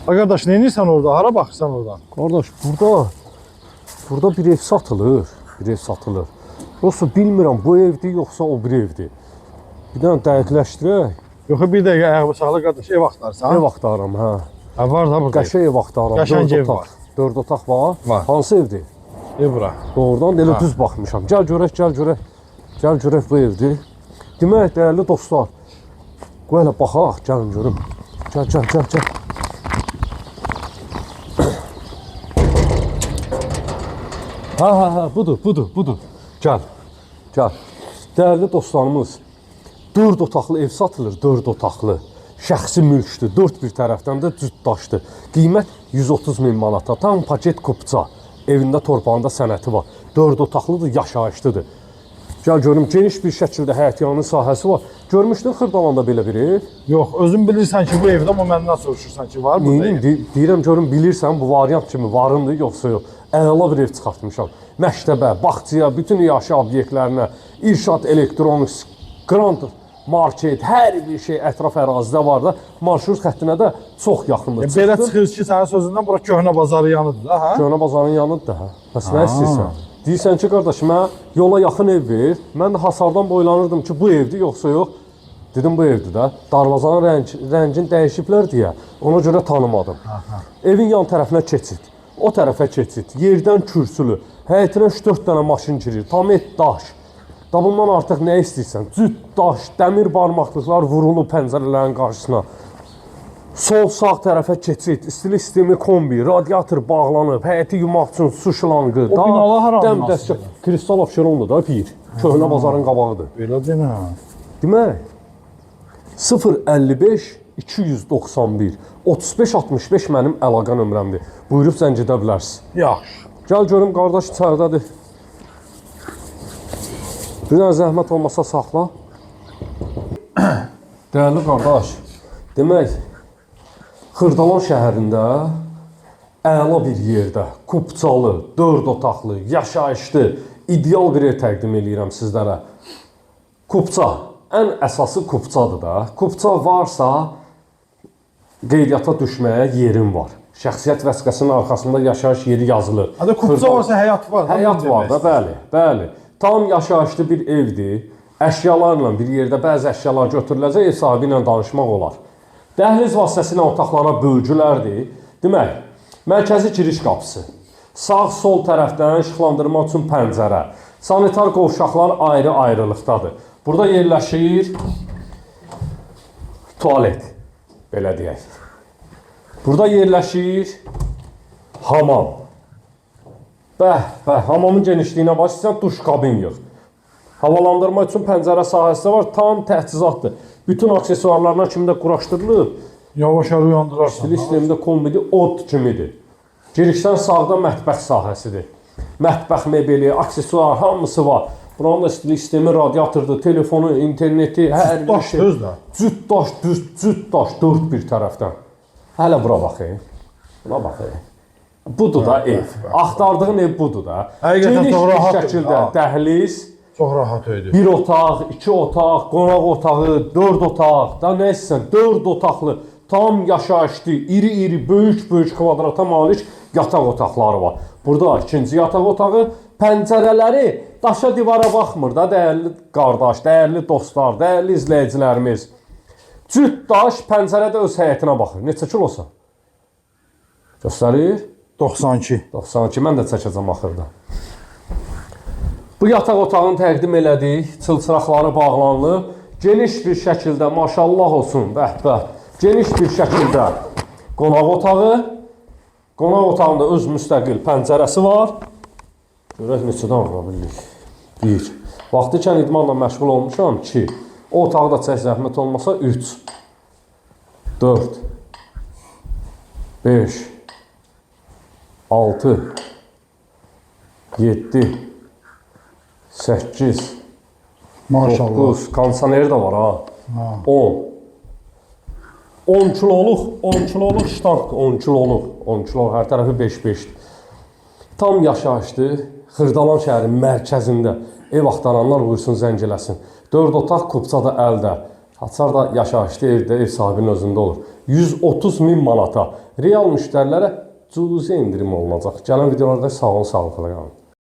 Arkadaş ne inirsən orada? Hara baxırsan oradan? Qardaş, burada bir ev satılır. Bir ev satılır. Yoxsa bilmirəm bu evdir, yoxsa o bir evdir. Bir dənə dəqiqləşdirək. Yoxsa bir dəqiqə ayağı sağlı qardaş ev axtarsan? Ev axtarıram, hə. Ha var da burada. Qəşəng ev axtarıram. Qəşəng ev var. 4 otaq var. Var. Hansı evdir? Ev bura. Doğrudan elə düz baxmışam. Gəl görək, gəl görək. Gəl görək bu evdir. Demək, dəyərli dostlar, qoy elə baxaq, gəlin görüm. Gəl. Ha, budur. Gəl. Dəyərli dostlarımız, 4 otaqlı ev satılır, 4 otaqlı. Şəxsi mülkdür, 4 bir tərəfdən də cütdaşdır. Qiymət 130 min manata, tam paket kupça. Evində, torpağında sənəti var. 4 otaqlıdır, yaşayışlıdır. Gəl görüm, geniş bir şəkildə həyətyanı sahəsi var. Görmüşdün Xırdalanda belə bir ev? Yox, özün bilirsən ki bu evdə, amma məndən soruşursan ki var mı? Deyirəm görüm, bilirsən bu variant kimi varındır, yoxsa yox. Əla bir ev çıxartmışam. Məktəbə, bağçaya, bütün yaşa obyektlərinə, İrşad Elektroniks, Grand Market, hər bir şey ətraf ərazidə var da, marşrut xəttinə də çox yaxındır. Belə çıxır ki, sənin sözündən bura köhnə bazarı yanıdır da, hə? Köhnə bazarın yanıdır da, hə? Bəs nə istəyirsən? Deyirsən ki, qardaş, mənə yola yaxın ev ver. Mən də hasardan boylanırdım ki, bu evdir, yoxsa yox. Dedim, bu evdir də. Darvazanın rəngin dəyişiblər deyə, ona görə tanımadım. Evin yan tərəfinə keçid, o tərəfə keçid, yerdən kürsülü, həyətinə 3-4 dənə maşın girir, tam et daş. Da bundan artıq nə istəyirsən? Cüt daş, dəmir barmaqlıqlar vurulub pəncərələrin qarşısına. Sol sağ tərəfə keçid, istilik sistemi kombi, radiator bağlanıb, həyəti yumaq üçün su şlanqı. O binalar haramdır? Kristal Abşerondur da bir. Köhnə bazarın qabağıdır. Belə deyil, Demək, 055 291 35 65 mənim əlaqə nömrəmdir. Buyurub zəng edə bilərsiniz. Yaxşı. Gəl görüm, qardaş içəridədir. Bir dənə zəhmət olmasa saxla. Dəyərli qardaş, demək, Xırdalan şəhərində əla bir yerdə, kupçalı, 4 otaqlı, yaşayışlı, ideal bir ev təqdim edirəm sizlərə. Kupça, ən əsası kupçadır da. Kupça varsa, qeydiyyata düşməyə yerin var. Şəxsiyyət vəsiqəsinin arxasında yaşayış yeri yazılır. Hadi kupça varsa həyat var. Həyat var da, bəli. Tam yaşayışlı bir evdir. Əşyalarla bir yerdə bəzi əşyalar götürüləcək, ev sahibi ilə danışmaq olar. Dəhliz vasitəsilə otaqlara bölgülərdir. Demək, mərkəzi giriş qapısı, sağ-sol tərəfdən işıqlandırma üçün pəncərə, sanitar qovşaqlar ayrı-ayrılıqdadır. Burada yerləşir tualet, belə deyək. Burada yerləşir hamam. Hamamın genişliyinə başlayırsan, duş kabin yox. Havalandırma üçün pəncərə sahəsi var, tam təchizatdır. Bütün aksesuarlarına kimi də quraşdırılıb. Yavaş-yavaş uyandırarsan. İstilik sistemində kombidir, od kimidir. Girişdən sağda mətbəx sahəsidir. Mətbəx mebeli, aksesuar, hamısı var. Buranın da istilik sistemi, radiatordur, telefonu, interneti, hər bir şey. Cüt daş, 4 bir tərəfdən. Hələ bura baxayım. Buna baxayım. Budur da ev. Axtardığın ev budur da. Geniş bir şəkildə dəhliz. Çox rahat öydü. 1 otaq, 2 otaq, qonaq otağı, 4 otaq, da nə istəsən, 4 otaqlı, tam yaşayışlı, iri-iri, böyük kvadrata malik yataq otaqları var. Burada ikinci yataq otağı, pəncərələri daşa divara baxmır da, dəyərli qardaş, dəyərli dostlar, dəyərli izləyicilərimiz. Cüt daş pəncərədə öz həyətinə baxır. Neçə kilosa? Göstərir? 92. 92, mən də çəkəcəm axırda. Bu yataq otağını təqdim elədik, çılçıraqları bağlanılıb, geniş bir şəkildə, maşallah olsun, geniş bir şəkildə qonaq otağı, qonaq otağında öz müstəqil pəncərəsi var. Görək neçədən vura bildik? 1. Vaxtı ikən idmanla məşğul olmuşam, 2. O otağı da çək zəhmət olmasa 3. 4. 5. 6. 7. 8, Maşallah. 9, kondisioner də var ha. 10. 10 kiloluq ştank, 10 kiloluq, hər tərəfi 5-5. Tam yaşayışlı, Xırdalan şəhərin mərkəzində ev axtaranlar buyursun zəng eləsin. 4 otaq kupçada əldə. Açar da yaşayışlı evdə, ev sahibinin özündə olur. 130 min manata real müştərilərə cüzi indirim olunacaq. Gələn videolarda sağ olun, sağlıqla qalın.